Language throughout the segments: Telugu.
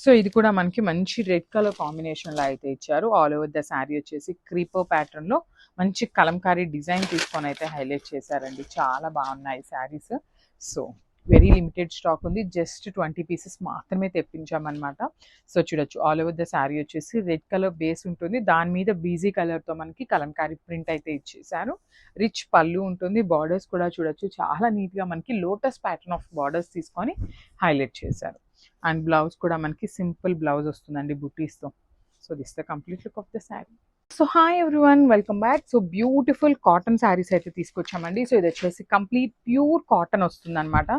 సో ఇది కూడా మనకి మంచి రెడ్ కలర్ కాంబినేషన్లో అయితే ఇచ్చారు. ఆల్ ఓవర్ ద శారీ వచ్చేసి క్రీపర్ ప్యాటర్న్లో మంచి కలంకారీ డిజైన్ తీసుకొని అయితే హైలైట్ చేశారండి. చాలా బాగున్నాయి saris. So very limited stock ఉంది. జస్ట్ 20 పీసెస్ మాత్రమే తెప్పించామన్నమాట. సో చూడొచ్చు ఆల్ ఓవర్ ద శారీ వచ్చేసి రెడ్ కలర్ బేస్ ఉంటుంది. దాని మీద బీజీ కలర్తో మనకి కలంకారీ ప్రింట్ అయితే ఇచ్చేసారు. రిచ్ పళ్ళు ఉంటుంది. బార్డర్స్ కూడా చూడొచ్చు చాలా నీట్గా మనకి లోటస్ ప్యాటర్న్ ఆఫ్ బార్డర్స్ తీసుకొని హైలైట్ చేశారు. అండ్ బ్లౌజ్ కూడా మనకి సింపుల్ బ్లౌజ్ వస్తుందండి బుటీస్తో. So this the complete look of the sari. So hi everyone, welcome back. So beautiful cotton saris అయితే తీసుకొచ్చామండి. సో ఇది వచ్చేసి కంప్లీట్ ప్యూర్ కాటన్ వస్తుంది అనమాట.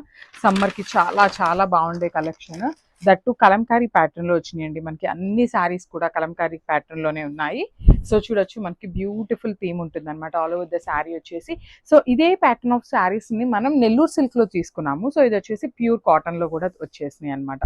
సమ్మర్కి చాలా చాలా బాగుండే కలెక్షన్. దట్టు కలంకారీ ప్యాటర్న్లో వచ్చినాయండి. మనకి అన్ని శారీస్ కూడా కలంకారీ ప్యాటర్న్లోనే ఉన్నాయి. సో చూడొచ్చు మనకి బ్యూటిఫుల్ థీమ్ ఉంటుంది అనమాట ఆల్ ఓవర్ ద శారీ వచ్చేసి. సో ఇదే ప్యాటర్న్ ఆఫ్ శారీస్ని మనం నెల్లూరు సిల్క్లో తీసుకున్నాము. సో ఇది వచ్చేసి ప్యూర్ కాటన్లో కూడా వచ్చేసినాయి అనమాట.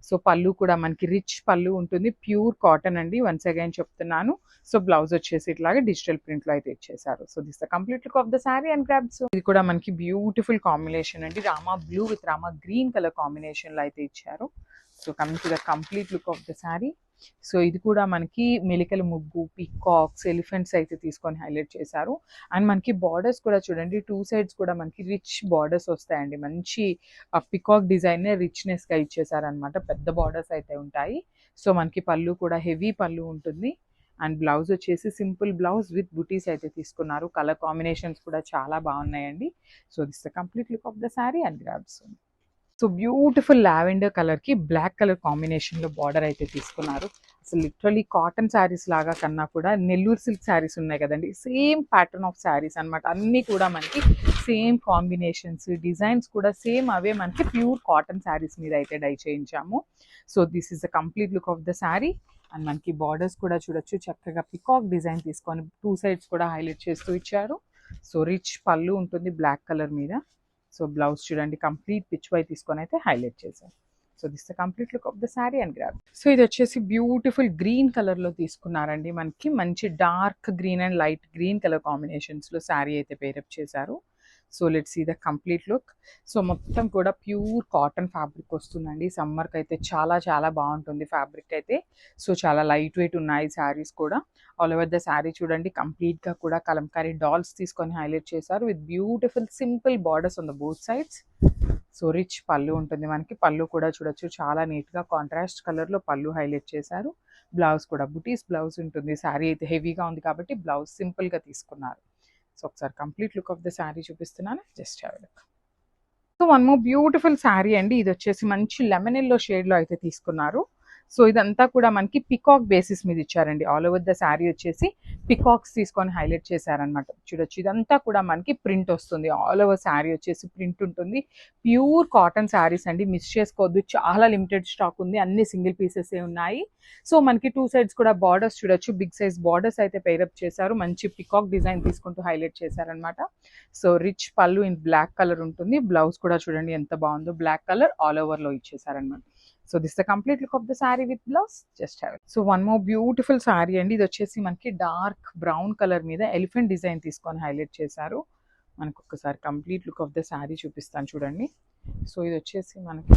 సో పళ్ళు కూడా మనకి రిచ్ పళ్ళు ఉంటుంది. ప్యూర్ కాటన్ అండి, వన్స్ అగైన్ చెప్తున్నాను. సో బ్లౌజ్ వచ్చేసి ఇట్లాగే డిజిటల్ ప్రింట్లో అయితే ఇచ్చేసారు. So this the complete look of the sari and grab. So ఇది కూడా మనకి బ్యూటిఫుల్ కాంబినేషన్ అండి. Rama blue with Rama green colour కాంబినేషన్లో అయితే ఇచ్చారు. So coming to the complete look of the sari. So ఇది కూడా మనకి మెలికల ముగ్గు, పికాక్స్, ఎలిఫెంట్స్ అయితే తీసుకొని హైలైట్ చేశారు. అండ్ మనకి బార్డర్స్ కూడా చూడండి, 2 సైడ్స్ కూడా మనకి రిచ్ బార్డర్స్ వస్తాయండి. మంచి పికాక్ డిజైన్ రిచ్నెస్గా ఇచ్చేసారనమాట. పెద్ద బార్డర్స్ అయితే ఉంటాయి. సో మనకి పళ్ళు కూడా హెవీ పళ్ళు ఉంటుంది. అండ్ బ్లౌజ్ వచ్చేసి సింపుల్ బ్లౌజ్ విత్ బుటీస్ అయితే తీసుకున్నారు. కలర్ కాంబినేషన్స్ కూడా చాలా బాగున్నాయండి. So this the complete look of the sari and grabs. So beautiful lavender కలర్కి బ్లాక్ కలర్ కాంబినేషన్లో బార్డర్ అయితే తీసుకున్నారు. అసలు లిటరలీ కాటన్ శారీస్ లాగా కన్నా కూడా నెల్లూరు సిల్క్ శారీస్ ఉన్నాయి కదండి, సేమ్ ప్యాటర్న్ ఆఫ్ శారీస్ అనమాట. అన్నీ కూడా మనకి సేమ్ కాంబినేషన్స్, డిజైన్స్ కూడా సేమ్ అవే మనకి ప్యూర్ కాటన్ శారీస్ మీద అయితే డై చేయించాము. So this is the complete look of the sari. And మనకి బార్డర్స్ కూడా చూడొచ్చు, చక్కగా పికాక్ డిజైన్ తీసుకొని 2 సైడ్స్ కూడా హైలైట్ చేస్తూ ఇచ్చారు. సో రిచ్ పళ్ళు ఉంటుంది బ్లాక్ కలర్ మీద. సో బ్లౌజ్ చూడండి కంప్లీట్ పిచ్ వై తీసుకొని అయితే హైలైట్ చేశారు. So this the complete look of the sari and grab. So ఇది వచ్చేసి బ్యూటిఫుల్ గ్రీన్ కలర్లో తీసుకున్నారండి. మనకి మంచి dark green and light green colour కాంబినేషన్స్లో శారీ అయితే పేరప్ చేశారు. So let's see the complete look. So మొత్తం కూడా ప్యూర్ కాటన్ ఫ్యాబ్రిక్ వస్తుందండి. సమ్మర్కి అయితే చాలా చాలా బాగుంటుంది ఫ్యాబ్రిక్ అయితే. సో చాలా లైట్ వెయిట్ ఉన్నాయి శారీస్ కూడా. ఆల్ ఓవర్ ద శారీ చూడండి కంప్లీట్గా కూడా కలంకారీ డాల్స్ తీసుకొని హైలైట్ చేశారు with beautiful simple borders on the both sides. So rich pallu ఉంటుంది మనకి. పళ్ళు కూడా చూడొచ్చు చాలా నీట్గా కాంట్రాస్ట్ కలర్లో పళ్ళు హైలైట్ చేశారు. బ్లౌజ్ కూడా బుటీస్ బ్లౌజ్ ఉంటుంది. శారీ అయితే హెవీగా ఉంది కాబట్టి బ్లౌజ్ సింపుల్గా తీసుకున్నారు. సో ఒకసారి complete look of the sari చూపిస్తున్నాను, just have a look. So one more beautiful sari అండి. ఇది వచ్చేసి మంచి లెమన్ ఎల్లో షేడ్లో అయితే తీసుకున్నారు. సో ఇదంతా కూడా మనకి పికాక్ బేసిస్ మీద ఇచ్చారండి. ఆల్ ఓవర్ ద శారీ వచ్చేసి పికాక్స్ తీసుకొని హైలైట్ చేశారనమాట. చూడొచ్చు ఇదంతా కూడా మనకి ప్రింట్ వస్తుంది. ఆల్ ఓవర్ శారీ వచ్చేసి ప్రింట్ ఉంటుంది. ప్యూర్ కాటన్ శారీస్ అండి, మిస్ చేసుకోవద్దు. చాలా లిమిటెడ్ స్టాక్ ఉంది, అన్ని సింగిల్ పీసెస్ ఉన్నాయి. సో మనకి 2 సైడ్స్ కూడా బార్డర్స్ చూడొచ్చు, బిగ్ సైజ్ బార్డర్స్ అయితే పేరప్ చేశారు. మంచి పికాక్ డిజైన్ తీసుకుంటూ హైలైట్ చేశారనమాట. సో రిచ్ పళ్ళు ఇన్ బ్లాక్ కలర్ ఉంటుంది. బ్లౌజ్ కూడా చూడండి ఎంత బాగుందో, బ్లాక్ కలర్ ఆల్ ఓవర్లో ఇచ్చేసారనమాట. So this the complete look of the sari with blouse, just have it. So one more beautiful sari అండి. ఇది వచ్చేసి మనకి డార్క్ బ్రౌన్ కలర్ మీద ఎలిఫెంట్ డిజైన్ తీసుకొని హైలైట్ చేశారు. మనకు ఒక్కసారి complete look of the sari చూపిస్తాను చూడండి. సో ఇది వచ్చేసి మనకి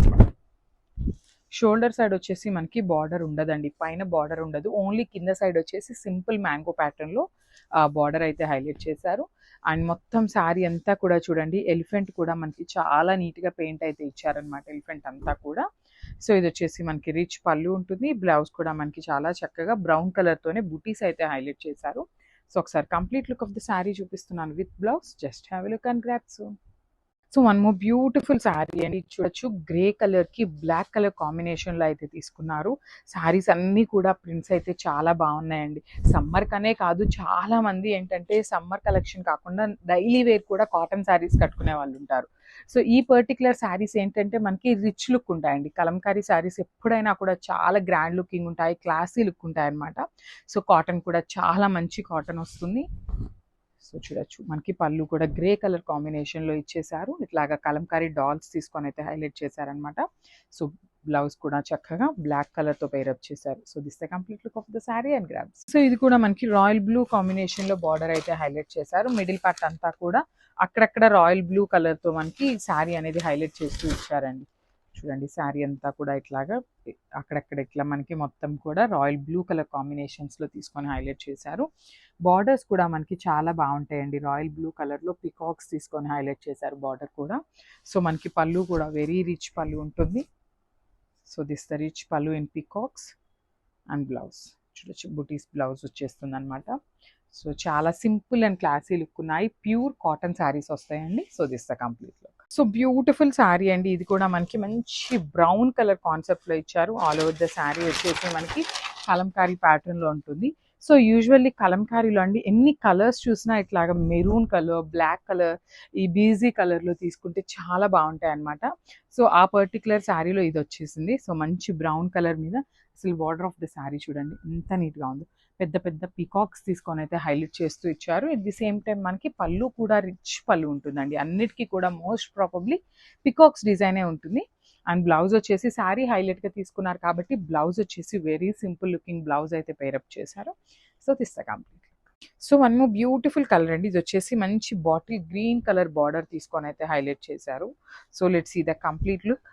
షోల్డర్ సైడ్ వచ్చేసి మనకి బార్డర్ ఉండదండి, పైన బార్డర్ ఉండదు. ఓన్లీ కింద సైడ్ వచ్చేసి సింపుల్ మ్యాంగో ప్యాటర్న్లో బార్డర్ అయితే హైలైట్ చేశారు. అండ్ మొత్తం శారీ అంతా కూడా చూడండి ఎలిఫెంట్ కూడా మనకి చాలా నీట్గా పెయింట్ అయితే ఇచ్చారనమాట, ఎలిఫెంట్ అంతా కూడా. సో ఇది వచ్చేసి మనకి రిచ్ పళ్ళు ఉంటుంది. బ్లౌజ్ కూడా మనకి చాలా చక్కగా బ్రౌన్ కలర్తోనే బుటీస్ అయితే హైలైట్ చేశారు. సో ఒకసారి complete look of the sari చూపిస్తున్నాను with blouse, just have a look and grab. So one more beautiful sari అండి. చూడొచ్చు గ్రే కలర్కి బ్లాక్ కలర్ కాంబినేషన్లో అయితే తీసుకున్నారు. శారీస్ అన్నీ కూడా ప్రింట్స్ అయితే చాలా బాగున్నాయండి. సమ్మర్ కనే కాదు, చాలా మంది ఏంటంటే సమ్మర్ కలెక్షన్ కాకుండా డైలీ వేర్ కూడా కాటన్ శారీస్ కట్టుకునే వాళ్ళు ఉంటారు. సో ఈ పర్టికులర్ శారీస్ ఏంటంటే మనకి రిచ్ లుక్ ఉంటాయండి. కలంకారీ శారీస్ ఎప్పుడైనా కూడా చాలా గ్రాండ్ లుకింగ్ ఉంటాయి, క్లాసీ లుక్ ఉంటాయి అనమాట. సో కాటన్ కూడా చాలా మంచి కాటన్ వస్తుంది. సో చూడొచ్చు మనకి పళ్ళు కూడా గ్రే కలర్ కాంబినేషన్లో ఇచ్చేసారు. ఇట్లాగా కలంకారీ డాల్స్ తీసుకొని అయితే హైలైట్ చేశారనమాట. సో బ్లౌజ్ కూడా చక్కగా బ్లాక్ కలర్తో పేరప్ చేశారు. So this the complete look of the sari and grabs. So ఇది కూడా మనకి రాయల్ బ్లూ కాంబినేషన్లో బార్డర్ అయితే హైలైట్ చేశారు. మిడిల్ పార్ట్ అంతా కూడా అక్కడక్కడ రాయల్ బ్లూ కలర్తో మనకి శారీ అనేది హైలైట్ చేస్తూ ఇచ్చారండి. చూడండి శారీ అంతా కూడా ఇట్లాగా అక్కడక్కడ ఇట్లా మనకి మొత్తం కూడా రాయల్ బ్లూ కలర్ కాంబినేషన్స్లో తీసుకొని హైలైట్ చేశారు. బార్డర్స్ కూడా మనకి చాలా బాగుంటాయండి. రాయల్ బ్లూ కలర్లో పికాక్స్ తీసుకొని హైలైట్ చేశారు బార్డర్ కూడా. సో మనకి పళ్ళు కూడా వెరీ రిచ్ పళ్ళు ఉంటుంది. సో దిస్ ద రిచ్ పళ్ళు ఇన్ పికాక్స్ అండ్ బ్లౌజ్ చూడొచ్చు, బుటీస్ బ్లౌజ్ వచ్చేస్తుంది అనమాట. సో చాలా సింపుల్ అండ్ క్లాసీ లుక్ ఉన్నాయి. ప్యూర్ కాటన్ శారీస్ వస్తాయండి. So this the complete look. So beautiful sari అండి. ఇది కూడా మనకి మంచి బ్రౌన్ కలర్ కాన్సెప్ట్లో ఇచ్చారు. ఆల్ ఓవర్ ద శారీ వచ్చేసి మనకి కలంకారీ ప్యాటర్న్లో ఉంటుంది. సో యూజువల్లీ కలంకారీలో అండి ఎన్ని కలర్స్ చూసినా ఇట్లాగా మెరూన్ కలర్, బ్లాక్ కలర్, ఈ బీజీ కలర్లో తీసుకుంటే చాలా బాగుంటాయి అన్నమాట. సో ఆ పర్టికులర్ శారీలో ఇది వచ్చేసింది. సో మంచి బ్రౌన్ కలర్ మీద అసలు బార్డర్ ఆఫ్ ద శారీ చూడండి ఎంత నీట్గా ఉందో. పెద్ద పెద్ద పీకాక్స్ తీసుకొని అయితే హైలైట్ చేస్తూ ఇచ్చారు. ఎట్ ది సేమ్ టైం మనకి పళ్ళు కూడా రిచ్ పళ్ళు ఉంటుందండి. అన్నిటికీ కూడా మోస్ట్ ప్రాబబ్లీ పీకాక్స్ డిజైనే ఉంటుంది. అండ్ బ్లౌజ్ వచ్చేసి శారీ హైలైట్గా తీసుకున్నారు కాబట్టి బ్లౌజ్ వచ్చేసి వెరీ సింపుల్ లుకింగ్ బ్లౌజ్ అయితే పేరప్ చేశారు. So this the complete. So one more beautiful colour అండి. ఇది వచ్చేసి మంచి బాటిల్ గ్రీన్ కలర్ బార్డర్ తీసుకొని అయితే హైలైట్ చేశారు. So let's see the complete look.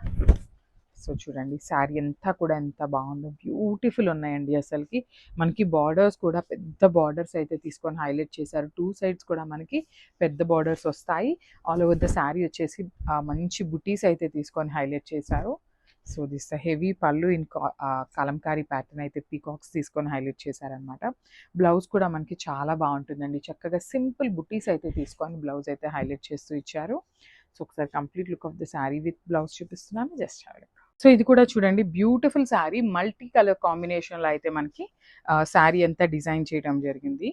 So చూడండి శారీ అంతా కూడా ఎంత బాగుందో, బ్యూటిఫుల్ ఉన్నాయండి. అసలుకి మనకి బార్డర్స్ కూడా పెద్ద బార్డర్స్ అయితే తీసుకొని హైలైట్ చేశారు. 2 సైడ్స్ కూడా మనకి పెద్ద బార్డర్స్ వస్తాయి. ఆల్ ఓవర్ ద శారీ వచ్చేసి మంచి బుటీస్ అయితే తీసుకొని హైలైట్ చేశారు. సో దిస్ హెవీ పళ్ళు ఇన్ కలంకారీ ప్యాటర్న్ అయితే పీకాక్స్ తీసుకొని హైలైట్ చేశారనమాట. బ్లౌజ్ కూడా మనకి చాలా బాగుంటుందండి. చక్కగా సింపుల్ బుటీస్ అయితే తీసుకొని బ్లౌజ్ అయితే హైలైట్ చేస్తూ ఇచ్చారు. సో ఒకసారి complete look of the sari with blouse చూపిస్తున్నాను, just have a look. So ఇది కూడా చూడండి బ్యూటిఫుల్ శారీ, మల్టీ కలర్ కాంబినేషన్లో అయితే మనకి శారీ అంతా డిజైన్ చేయడం జరిగింది.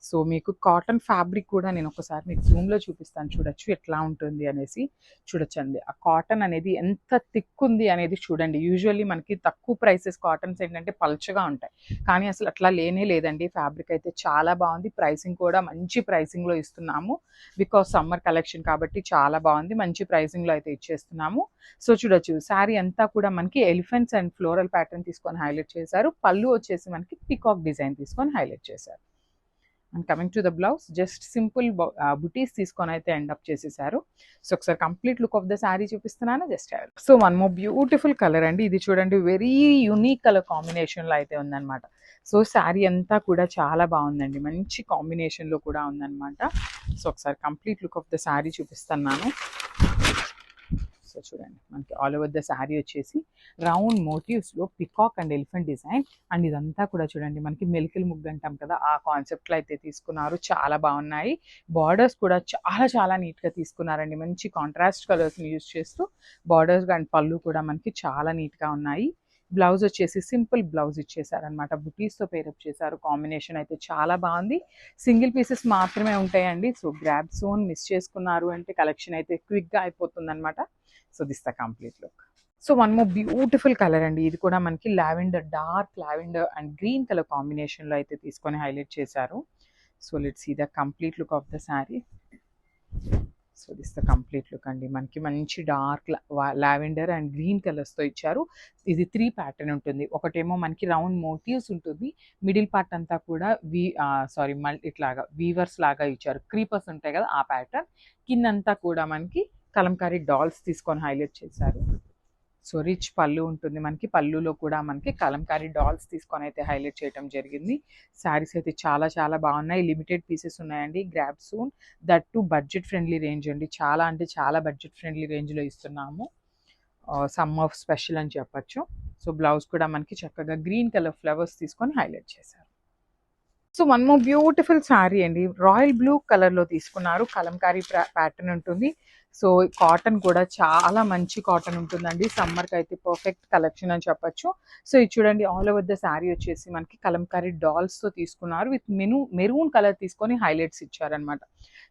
సో మీకు కాటన్ ఫ్యాబ్రిక్ కూడా నేను ఒకసారి మీకు జూమ్లో చూపిస్తాను, చూడొచ్చు ఎట్లా ఉంటుంది అనేసి. చూడొచ్చండి ఆ కాటన్ అనేది ఎంత థిక్ ఉంది అనేది చూడండి. యూజువల్లీ మనకి తక్కువ ప్రైసెస్ కాటన్స్ ఏంటంటే పల్చగా ఉంటాయి, కానీ అసలు అట్లా లేనే లేదండి. ఫ్యాబ్రిక్ అయితే చాలా బాగుంది. ప్రైసింగ్ కూడా మంచి ప్రైసింగ్లో ఇస్తున్నాము. బికాస్ సమ్మర్ కలెక్షన్ కాబట్టి చాలా బాగుంది, మంచి ప్రైసింగ్లో అయితే ఇచ్చేస్తున్నాము. సో చూడొచ్చు శారీ అంతా కూడా మనకి ఎలిఫెంట్స్ అండ్ ఫ్లోరల్ ప్యాటర్న్ తీసుకొని హైలైట్ చేశారు. పళ్ళు వచ్చేసి మనకి పికాక్ డిజైన్ తీసుకొని హైలైట్ చేశారు. And coming to the blouse just simple బుటీస్ తీసుకొని అయితే ఎండప్ చేసేసారు. సో ఒకసారి complete look of the sari చూపిస్తున్నాను, just so one more beautiful colour అండి. ఇది చూడండి వెరీ యూనిక్ కలర్ కాంబినేషన్లో అయితే ఉందన్నమాట. సో శారీ అంతా కూడా చాలా బాగుందండి, మంచి కాంబినేషన్లో కూడా ఉందన్నమాట. సో ఒకసారి complete look of the sari చూపిస్తున్నాను. సో చూడండి మనకి ఆల్ ఓవర్ ద శారీ వచ్చేసి రౌండ్ మోటివ్స్లో peacock and elephant design. And ఇదంతా కూడా చూడండి మనకి మెలికలు ముగ్గు అంటాం కదా, ఆ కాన్సెప్ట్లో అయితే తీసుకున్నారు. చాలా బాగున్నాయి. బార్డర్స్ కూడా చాలా చాలా నీట్గా తీసుకున్నారండి. మంచి కాంట్రాస్ట్ కలర్స్ని యూజ్ చేస్తూ బార్డర్స్ అండ్ పళ్ళు కూడా మనకి చాలా నీట్గా ఉన్నాయి. బ్లౌజ్ వచ్చేసి సింపుల్ బ్లౌజ్ ఇచ్చేసారనమాట, బుటీస్తో పేరప్ చేశారు. కాంబినేషన్ అయితే చాలా బాగుంది. సింగిల్ పీసెస్ మాత్రమే ఉంటాయండి. సో గ్రాబ్ సోన్ మిస్ చేసుకున్నారు అంటే కలెక్షన్ అయితే క్విక్గా అయిపోతుంది అనమాట. So this the complete look. So one more beautiful colour అండి. ఇది కూడా మనకి lavender, dark lavender and green colour కాంబినేషన్లో అయితే తీసుకొని హైలైట్ చేశారు. So let's see the complete look of the sari. So this the complete look అండి. మనకి మంచి డార్క్ లావెండర్ అండ్ గ్రీన్ కలర్స్తో ఇచ్చారు. ఇది 3 ప్యాటర్న్ ఉంటుంది. ఒకటేమో మనకి రౌండ్ మోటివ్స్ ఉంటుంది, మిడిల్ పార్ట్ అంతా కూడా ఇట్లాగా వీవర్స్ లాగా ఇచ్చారు. క్రీపర్స్ ఉంటాయి కదా ఆ ప్యాటర్న్. కిందంతా కూడా మనకి కలంకారీ డాల్స్ తీసుకొని హైలైట్ చేశారు. సో రిచ్ పళ్ళు ఉంటుంది మనకి, పళ్ళులో కూడా మనకి కలంకారీ డాల్స్ తీసుకొని అయితే హైలైట్ చేయడం జరిగింది. శారీస్ అయితే చాలా చాలా బాగున్నాయి. లిమిటెడ్ పీసెస్ ఉన్నాయండి. Grab soon, that to budget friendly range అండి. చాలా అంటే చాలా బడ్జెట్ ఫ్రెండ్లీ రేంజ్లో ఇస్తున్నాము. సమ్మర్ స్పెషల్ అని చెప్పచ్చు. సో బ్లౌజ్ కూడా మనకి చక్కగా గ్రీన్ కలర్ ఫ్లవర్స్ తీసుకొని హైలైట్ చేశారు. So one more beautiful sari అండి. రాయల్ బ్లూ కలర్లో తీసుకున్నారు. కలంకారీ ప్యాటర్న్ ఉంటుంది. సో కాటన్ కూడా చాలా మంచి కాటన్ ఉంటుందండి. సమ్మర్కి అయితే పర్ఫెక్ట్ కలెక్షన్ అని చెప్పచ్చు. సో ఇది చూడండి ఆల్ ఓవర్ ద శారీ వచ్చేసి మనకి కలంకారీ డాల్స్తో తీసుకున్నారు. విత్ మెరూన్ కలర్ తీసుకొని హైలైట్స్ ఇచ్చారనమాట.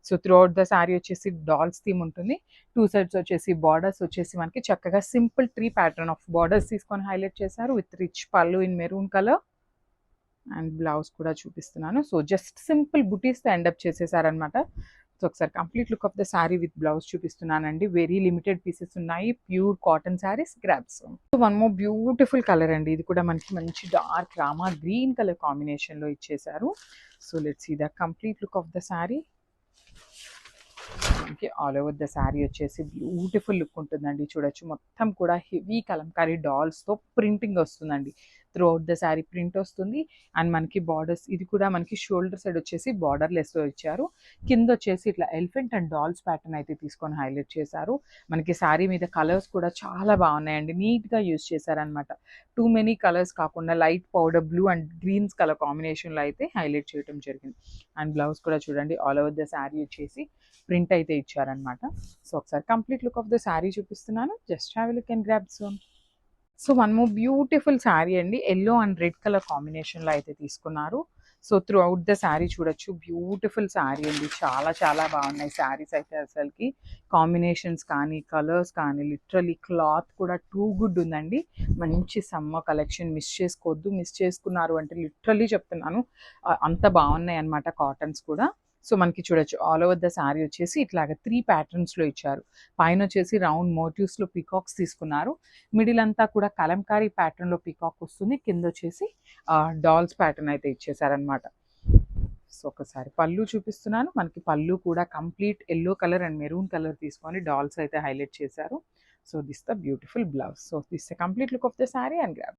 So throughout the sari వచ్చేసి డాల్స్ థీమ్ ఉంటుంది. 2 సైడ్స్ వచ్చేసి బార్డర్స్ వచ్చేసి మనకి చక్కగా సింపుల్ 3 ప్యాటర్న్ ఆఫ్ బార్డర్స్ తీసుకొని హైలైట్ చేశారు. విత్ రిచ్ పళ్ళు in maroon colour and blouse కూడా చూపిస్తున్నాను. సో జస్ట్ సింపుల్ బుటీస్తో ఎండప్ చేసేసారనమాట. సో ఒకసారి complete look of the sari with blouse చూపిస్తున్నానండి. వెరీ లిమిటెడ్ పీసెస్ ఉన్నాయి. Pure cotton saris grabs. So one more beautiful colour అండి. ఇది కూడా మనకి మంచి డార్క్ రామా గ్రీన్ కలర్ కాంబినేషన్లో ఇచ్చేసారు. So let's see the complete look of the sari. మనకి ఆల్ ఓవర్ ద శారీ వచ్చేసి బ్యూటిఫుల్ లుక్ ఉంటుందండి. చూడొచ్చు మొత్తం కూడా హెవీ కలంకారీ డాల్స్తో ప్రింటింగ్ వస్తుందండి. Through out the sari print వస్తుంది. అండ్ మనకి బార్డర్స్ ఇది కూడా మనకి షోల్డర్ సైడ్ వచ్చేసి బార్డర్లెస్లో ఇచ్చారు. కింద వచ్చేసి ఇట్లా ఎలిఫెంట్ అండ్ డాల్స్ ప్యాటర్న్ అయితే తీసుకొని హైలైట్ చేశారు. మనకి శారీ మీద కలర్స్ కూడా చాలా బాగున్నాయండి. నీట్గా యూజ్ చేశారనమాట. టూ మెనీ కలర్స్ కాకుండా light powder blue and greens colour కాంబినేషన్లో అయితే హైలైట్ చేయడం జరిగింది. అండ్ బ్లౌజ్ కూడా చూడండి ఆల్ ఓవర్ ద శారీ వచ్చేసి ప్రింట్ అయితే ఇచ్చారనమాట. సో ఒకసారి complete look of the sari చూపిస్తున్నాను. Just have a look and grab soon. So one more beautiful sari అండి. ఎల్లో అండ్ రెడ్ కలర్ కాంబినేషన్లో అయితే తీసుకున్నారు. So throughout the sari చూడొచ్చు బ్యూటిఫుల్ శారీ అండి. చాలా చాలా బాగున్నాయి శారీస్ అయితే. అసలుకి కాంబినేషన్స్ కానీ కలర్స్ కానీ లిటరలీ క్లాత్ కూడా టూ గుడ్ ఉందండి. మంచి సమ్మర్ కలెక్షన్ మిస్ చేసుకోవద్దు. మిస్ చేసుకున్నారు అంటే లిటరలీ చెప్తున్నాను అంత బాగున్నాయి అన్నమాట కాటన్స్ కూడా. సో మనకి చూడొచ్చు ఆల్ ఓవర్ ద శారీ వచ్చేసి ఇట్లాగా 3 ప్యాటర్న్స్లో ఇచ్చారు. పైన వచ్చేసి రౌండ్ మోటివ్స్లో పీకాక్స్ తీసుకున్నారు. మిడిల్ అంతా కూడా కలంకారీ ప్యాటర్న్లో పీకాక్ వస్తుంది. కింద వచ్చేసి డాల్స్ ప్యాటర్న్ అయితే ఇచ్చేసారనమాట. సో ఒకసారి పళ్ళు చూపిస్తున్నాను. మనకి పళ్ళు కూడా complete yellow colour and maroon colour తీసుకొని డాల్స్ అయితే హైలైట్ చేశారు. So this the beautiful blouse. So this the complete look of the sari and grab.